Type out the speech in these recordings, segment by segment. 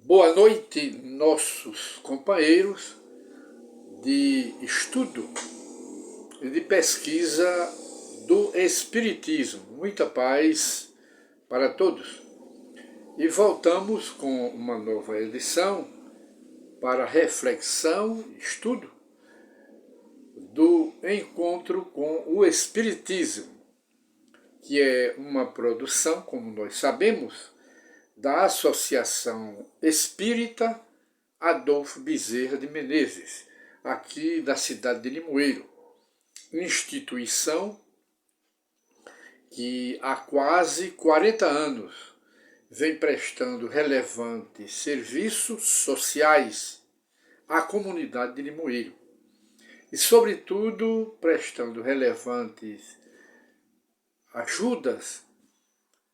Boa noite, nossos companheiros de estudo e de pesquisa do Espiritismo. Muita paz para todos. E voltamos com uma nova edição para reflexão e estudo do encontro com o Espiritismo, que é uma produção, como nós sabemos, da Associação Espírita Adolfo Bezerra de Menezes, aqui da cidade de Limoeiro, instituição que há quase 40 anos vem prestando relevantes serviços sociais à comunidade de Limoeiro e, sobretudo, prestando relevantes ajudas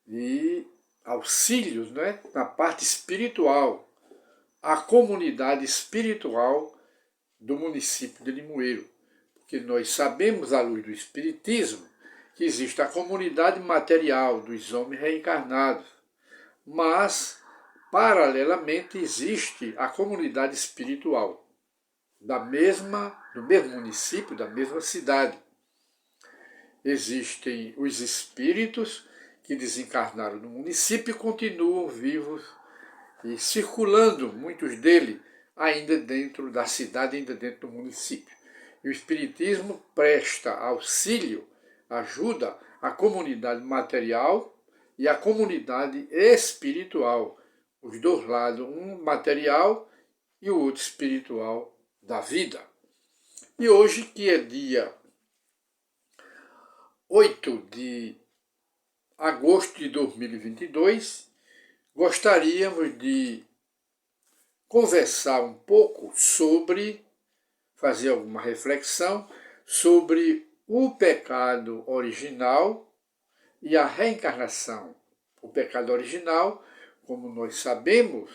e auxílios, na parte espiritual, à comunidade espiritual do município de Limoeiro. Porque nós sabemos, à luz do Espiritismo, que existe a comunidade material dos homens reencarnados, mas, paralelamente, existe a comunidade espiritual do mesmo município, da mesma cidade. Existem os espíritos que desencarnaram no município e continuam vivos e circulando, muitos deles, ainda dentro da cidade, ainda dentro do município. E o Espiritismo presta auxílio, ajuda à comunidade material e à comunidade espiritual, os dois lados, um material e o outro espiritual da vida. E hoje, que é dia 8 de agosto de 2022, gostaríamos de conversar um pouco fazer alguma reflexão sobre o pecado original e a reencarnação. O pecado original, como nós sabemos,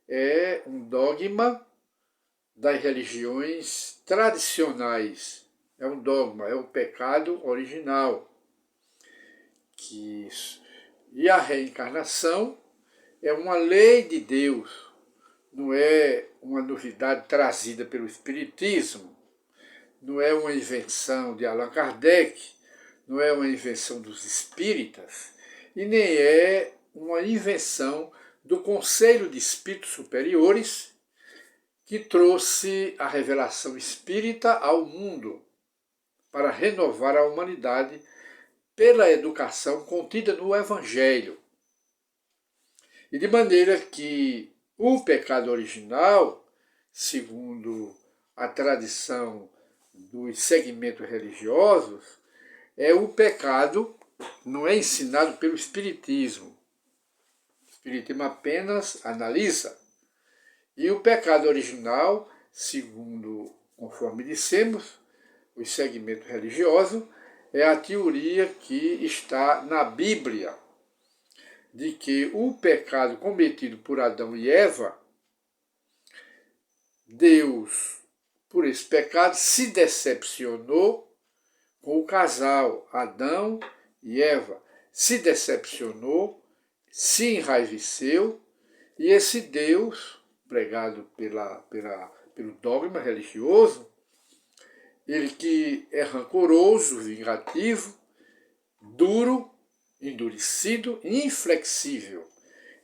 é um dogma das religiões tradicionais. É um dogma, é o pecado original. E a reencarnação é uma lei de Deus, não é uma novidade trazida pelo Espiritismo, não é uma invenção de Allan Kardec, não é uma invenção dos espíritas e nem é uma invenção do Conselho de Espíritos Superiores que trouxe a revelação espírita ao mundo para renovar a humanidade pela educação contida no Evangelho. E de maneira que o pecado original, segundo a tradição dos segmentos religiosos, é o pecado, não é ensinado pelo Espiritismo. O Espiritismo apenas analisa. E o pecado original, conforme dissemos, os segmentos religiosos, é a teoria que está na Bíblia, de que o pecado cometido por Adão e Eva, Deus, por esse pecado, se decepcionou com o casal, Adão e Eva. Se decepcionou, se enraiveceu, e esse Deus, pregado pelo dogma religioso, ele que é rancoroso, vingativo, duro, endurecido, inflexível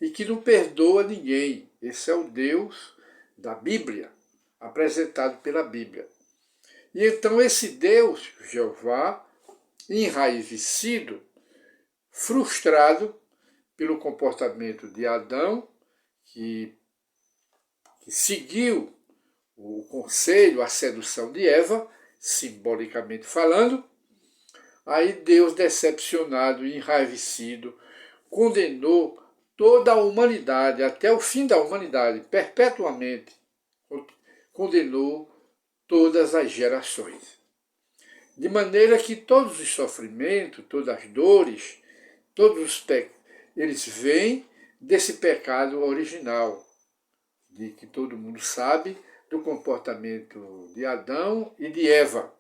e que não perdoa ninguém. Esse é o Deus da Bíblia, apresentado pela Bíblia. E então esse Deus, Jeová, enraivecido, frustrado pelo comportamento de Adão, que seguiu o conselho, a sedução de Eva, simbolicamente falando, aí Deus, decepcionado e enraivecido, condenou toda a humanidade, até o fim da humanidade, perpetuamente, condenou todas as gerações. De maneira que todos os sofrimentos, todas as dores, todos os pecados, eles vêm desse pecado original, de que todo mundo sabe, do comportamento de Adão e de Eva,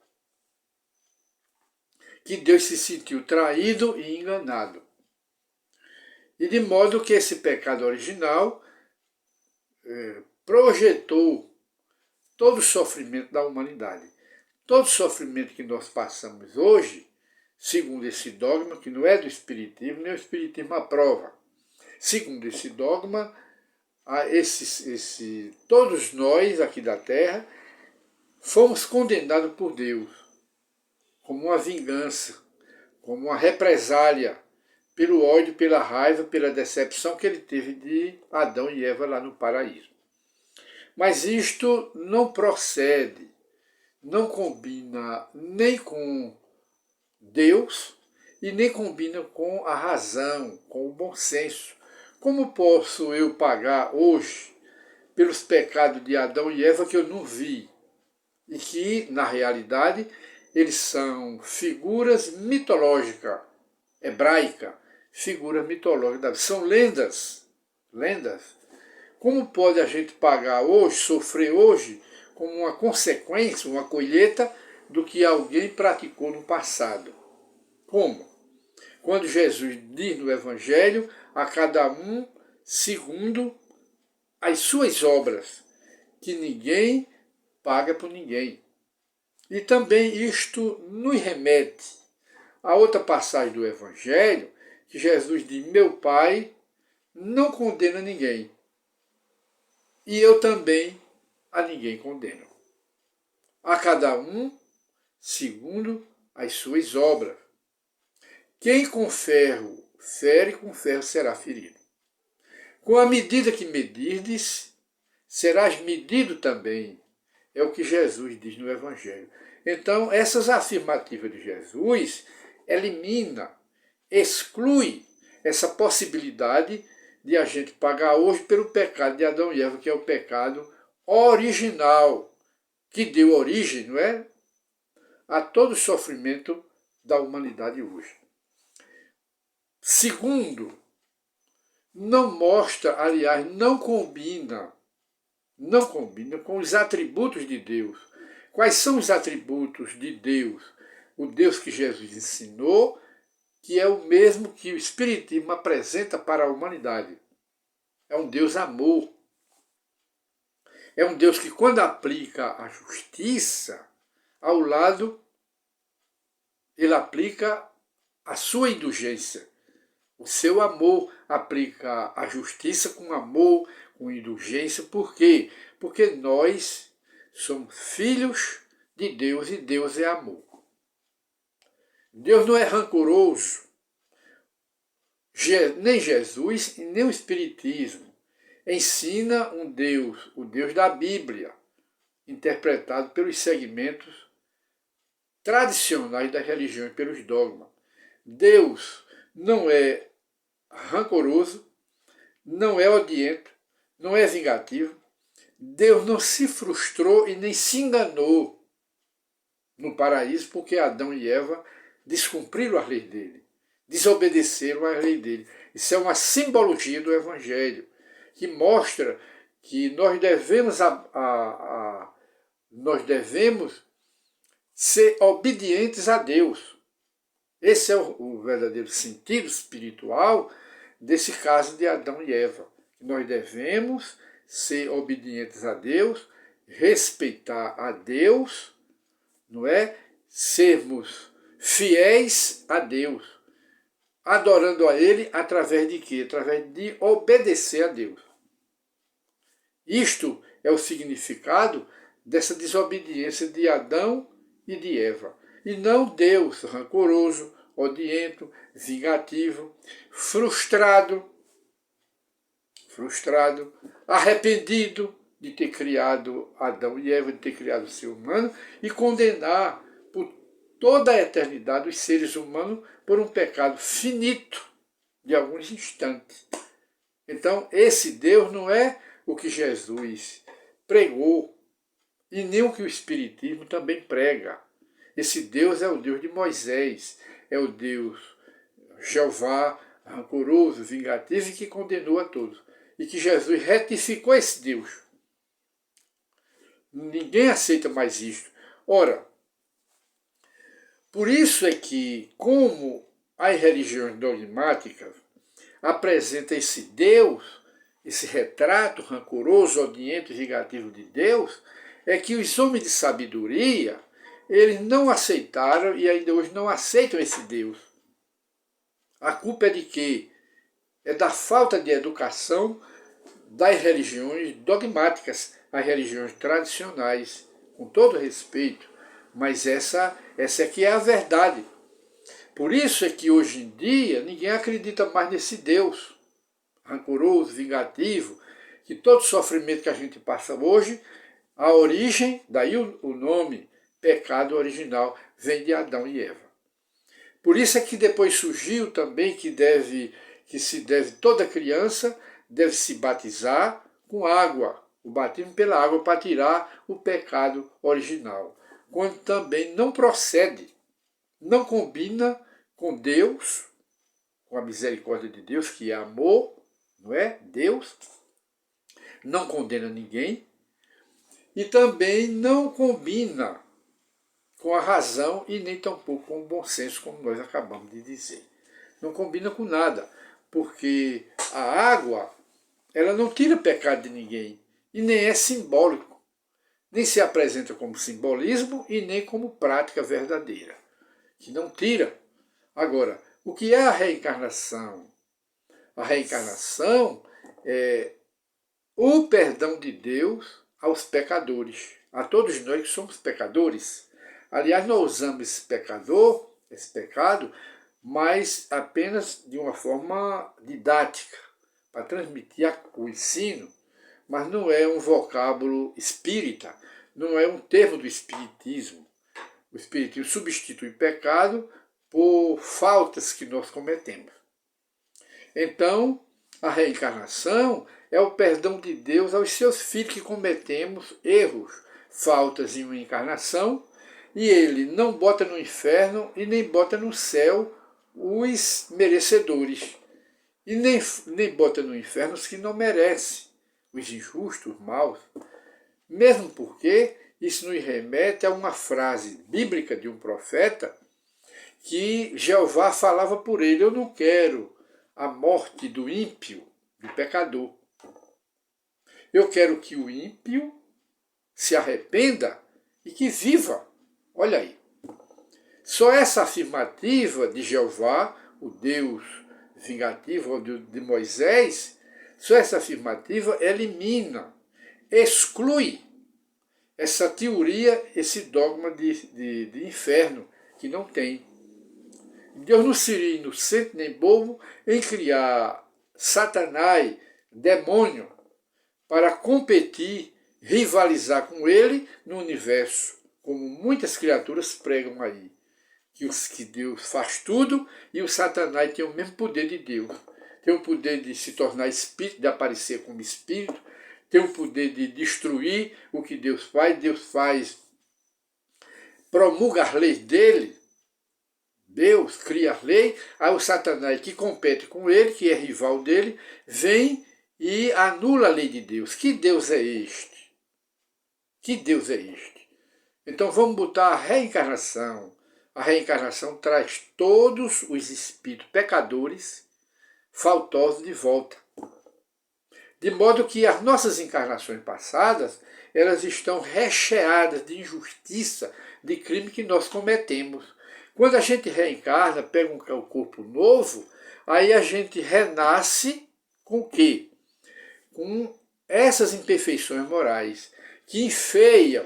que Deus se sentiu traído e enganado. E de modo que esse pecado original projetou todo o sofrimento da humanidade. Todo o sofrimento que nós passamos hoje, segundo esse dogma, que não é do Espiritismo, nem o Espiritismo aprova. Segundo esse dogma, todos nós aqui da Terra fomos condenados por Deus como uma vingança, como uma represália pelo ódio, pela raiva, pela decepção que ele teve de Adão e Eva lá no paraíso. Mas isto não procede, não combina nem com Deus e nem combina com a razão, com o bom senso. Como posso eu pagar hoje pelos pecados de Adão e Eva que eu não vi? E que, na realidade, eles são figuras mitológicas, hebraicas, figuras mitológicas, são lendas. Como pode a gente pagar hoje, sofrer hoje, como uma consequência, uma colheita do que alguém praticou no passado? Como? Quando Jesus diz no Evangelho, a cada um segundo as suas obras, que ninguém paga por ninguém. E também isto nos remete a outra passagem do Evangelho, que Jesus diz, meu Pai não condena ninguém, e eu também a ninguém condeno. A cada um segundo as suas obras. Quem com ferro fere, com ferro será ferido. Com a medida que medirdes, serás medido também. É o que Jesus diz no Evangelho. Então, essas afirmativas de Jesus elimina, exclui essa possibilidade de a gente pagar hoje pelo pecado de Adão e Eva, que é o pecado original, que deu origem, não é, a todo o sofrimento da humanidade hoje. Segundo, não mostra, aliás, não combina com os atributos de Deus. Quais são os atributos de Deus? O Deus que Jesus ensinou, que é o mesmo que o Espiritismo apresenta para a humanidade. É um Deus amor. É um Deus que, quando aplica a justiça, ao lado, ele aplica a sua indulgência. O seu amor aplica a justiça com amor, com indulgência. Por quê? Porque nós somos filhos de Deus e Deus é amor. Deus não é rancoroso, nem Jesus e nem o Espiritismo. Ensina um Deus, o Deus da Bíblia, interpretado pelos segmentos tradicionais da religião e pelos dogmas. Deus não é rancoroso, não é odiento, não é vingativo. Deus não se frustrou e nem se enganou no paraíso porque Adão e Eva descumpriram as leis dele, desobedeceram às leis dele. Isso é uma simbologia do Evangelho, que mostra que nós devemos ser obedientes a Deus. Esse é o verdadeiro sentido espiritual desse caso de Adão e Eva. Nós devemos ser obedientes a Deus, respeitar a Deus, não é? Sermos fiéis a Deus, adorando a Ele através de quê? Através de obedecer a Deus. Isto é o significado dessa desobediência de Adão e de Eva. E não Deus rancoroso, odiento, vingativo, frustrado, arrependido de ter criado Adão e Eva, de ter criado o ser humano, e condenar por toda a eternidade os seres humanos por um pecado finito de alguns instantes. Então, esse Deus não é o que Jesus pregou, e nem o que o Espiritismo também prega. Esse Deus é o Deus de Moisés, é o Deus Jeová, rancoroso, vingativo, e que condenou a todos. E que Jesus retificou esse Deus. Ninguém aceita mais isto. Ora, por isso é que, como as religiões dogmáticas apresentam esse Deus esse retrato rancoroso, odiento e vingativo de Deus, é que os homens de sabedoria, eles não aceitaram e ainda hoje não aceitam esse Deus. A culpa é de quê? É da falta de educação das religiões dogmáticas, as religiões tradicionais, com todo respeito, mas essa é que é a verdade. Por isso é que hoje em dia ninguém acredita mais nesse Deus rancoroso, vingativo, que todo sofrimento que a gente passa hoje, a origem, daí o nome, pecado original, vem de Adão e Eva. Por isso é que depois surgiu também que se deve toda criança deve se batizar com água, o batismo pela água para tirar o pecado original, quando também não procede, não combina com Deus, com a misericórdia de Deus, que é amor, não é? Deus não condena ninguém e também não combina com a razão e nem tampouco com o bom senso, como nós acabamos de dizer. Não combina com nada, porque a água, ela não tira pecado de ninguém e nem é simbólico, nem se apresenta como simbolismo e nem como prática verdadeira, que não tira. Agora, o que é a reencarnação? A reencarnação é o perdão de Deus aos pecadores, a todos nós que somos pecadores. Aliás, nós usamos esse pecado, mas apenas de uma forma didática, para transmitir o ensino, mas não é um vocábulo espírita, não é um termo do espiritismo. O espiritismo substitui pecado por faltas que nós cometemos. Então, a reencarnação é o perdão de Deus aos seus filhos que cometemos erros, faltas em uma encarnação, e ele não bota no inferno e nem bota no céu os merecedores, e nem bota no inferno os que não merecem, os injustos, os maus, mesmo porque isso nos remete a uma frase bíblica de um profeta que Jeová falava por ele: eu não quero a morte do ímpio, do pecador. Eu quero que o ímpio se arrependa e que viva. Olha aí. Só essa afirmativa de Jeová, o Deus vingativo de Moisés, só essa afirmativa elimina, exclui essa teoria, esse dogma de inferno, que não tem. Deus não seria inocente nem bobo em criar Satanás, demônio, para competir, rivalizar com ele no universo, como muitas criaturas pregam aí, que Deus faz tudo e o Satanás tem o mesmo poder de Deus. Tem o poder de se tornar espírito, de aparecer como espírito, tem o poder de destruir o que Deus faz, promulga as leis dele. Deus cria a lei, aí o Satanás, que compete com ele, que é rival dele, vem e anula a lei de Deus. Que Deus é este? Que Deus é este? Então vamos botar a reencarnação. A reencarnação traz todos os espíritos pecadores, faltosos de volta. De modo que as nossas encarnações passadas, elas estão recheadas de injustiça, de crime que nós cometemos. Quando a gente reencarna, pega um corpo novo, aí a gente renasce com o quê? Com essas imperfeições morais, que enfeiam,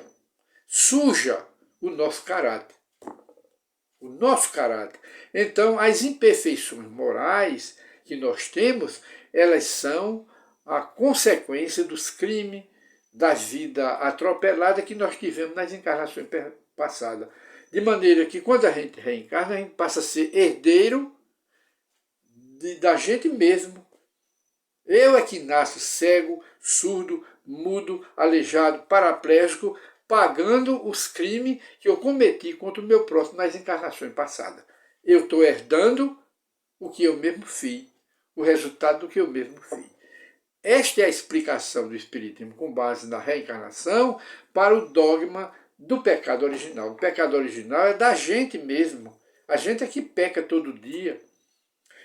suja o nosso caráter. O nosso caráter. Então, as imperfeições morais que nós temos, elas são a consequência dos crimes, da vida atropelada que nós tivemos nas encarnações passadas. De maneira que quando a gente reencarna, a gente passa a ser herdeiro da gente mesmo. Eu é que nasço cego, surdo, mudo, aleijado, paraplégico, pagando os crimes que eu cometi contra o meu próximo nas encarnações passadas. Eu estou herdando o que eu mesmo fiz, o resultado do que eu mesmo fiz. Esta é a explicação do Espiritismo com base na reencarnação para o dogma do pecado original. O pecado original é da gente mesmo. A gente é que peca todo dia.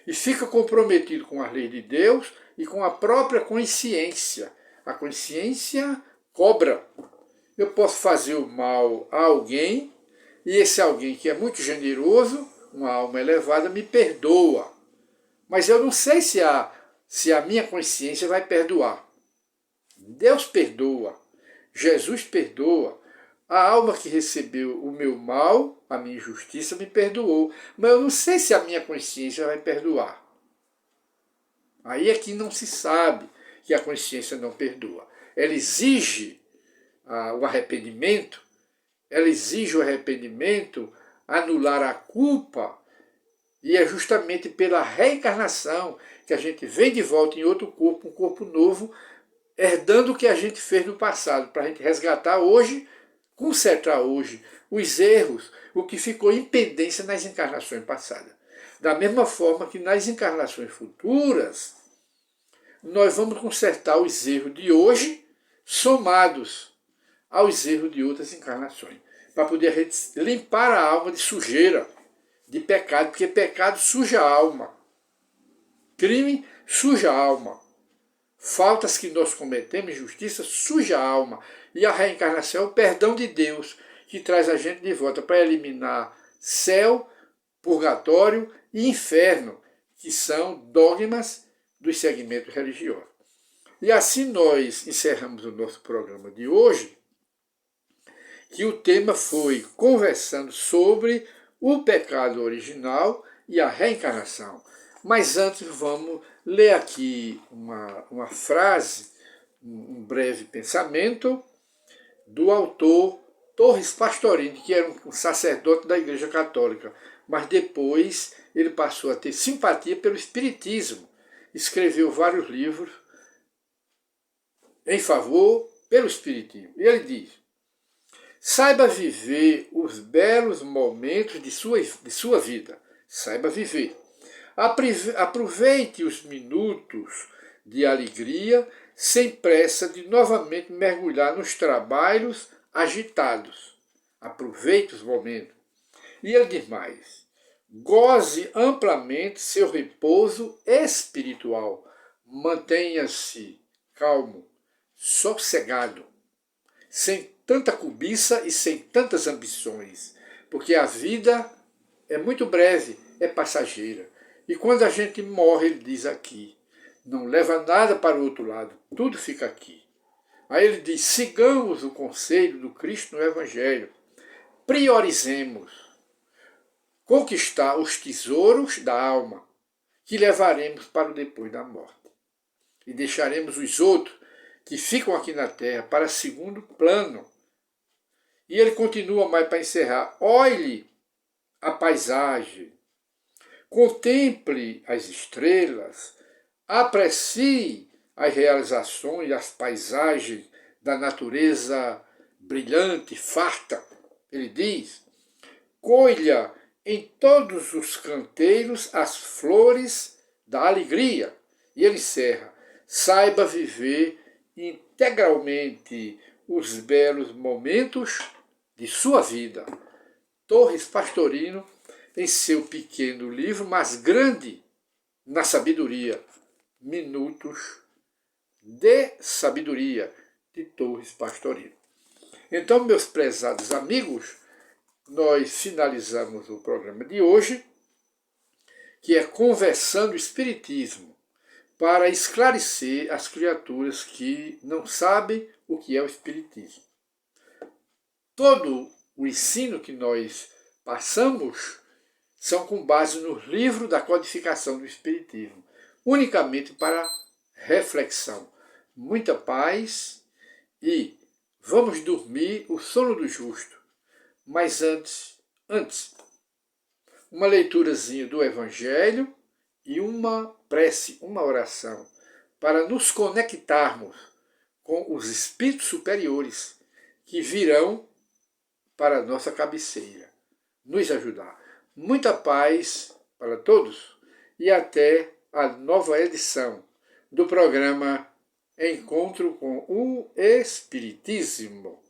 e fica comprometido com a lei de Deus e com a própria consciência. A consciência cobra. Eu posso fazer o mal a alguém e esse alguém que é muito generoso, uma alma elevada, me perdoa. Mas eu não sei se a minha consciência vai perdoar. Deus perdoa, Jesus perdoa. A alma que recebeu o meu mal, a minha injustiça, me perdoou. Mas eu não sei se a minha consciência vai perdoar. Aí é que não se sabe que a consciência não perdoa. Ela exige o arrependimento, anular a culpa, e é justamente pela reencarnação que a gente vem de volta em outro corpo, um corpo novo, herdando o que a gente fez no passado, para a gente resgatar hoje, consertar hoje os erros, o que ficou em pendência nas encarnações passadas. Da mesma forma que nas encarnações futuras, nós vamos consertar os erros de hoje, somados aos erros de outras encarnações, para poder limpar a alma de sujeira, de pecado, porque pecado suja a alma, crime suja a alma, faltas que nós cometemos, injustiça, suja a alma, e a reencarnação é o perdão de Deus, que traz a gente de volta para eliminar céu, purgatório e inferno, que são dogmas dos segmentos religiosos. E assim nós encerramos o nosso programa de hoje, que o tema foi conversando sobre o pecado original e a reencarnação. Mas antes vamos ler aqui uma frase, um breve pensamento do autor Torres Pastorini, que era um sacerdote da Igreja Católica, mas depois ele passou a ter simpatia pelo Espiritismo. Escreveu vários livros em favor pelo Espiritismo. E ele diz: saiba viver os belos momentos de sua vida. Saiba viver. Aproveite os minutos de alegria sem pressa de novamente mergulhar nos trabalhos agitados. Aproveite os momentos. E ele diz mais: goze amplamente seu repouso espiritual. Mantenha-se calmo, sossegado, sem tanta cobiça e sem tantas ambições, porque a vida é muito breve, é passageira. E quando a gente morre, ele diz aqui, não leva nada para o outro lado, tudo fica aqui. Aí ele diz: sigamos o conselho do Cristo no Evangelho, priorizemos conquistar os tesouros da alma, que levaremos para o depois da morte. E deixaremos os outros que ficam aqui na Terra para segundo plano. E ele continua mais para encerrar: olhe a paisagem, contemple as estrelas, aprecie as realizações, as paisagens da natureza brilhante, farta. Ele diz: colha em todos os canteiros as flores da alegria. E ele encerra: saiba viver integralmente os belos momentos de sua vida. Torres Pastorino, em seu pequeno livro, mas grande na sabedoria, Minutos de Sabedoria, de Torres Pastorino. Então, meus prezados amigos, nós finalizamos o programa de hoje, que é Conversando o Espiritismo, para esclarecer as criaturas que não sabem o que é o Espiritismo. Todo o ensino que nós passamos são com base no livro da codificação do Espiritismo, unicamente para reflexão. Muita paz e vamos dormir o sono do justo. Mas antes, uma leiturazinha do Evangelho e uma prece, uma oração, para nos conectarmos com os espíritos superiores que virão para a nossa cabeceira, nos ajudar. Muita paz para todos e até a nova edição do programa Encontro com o Espiritismo.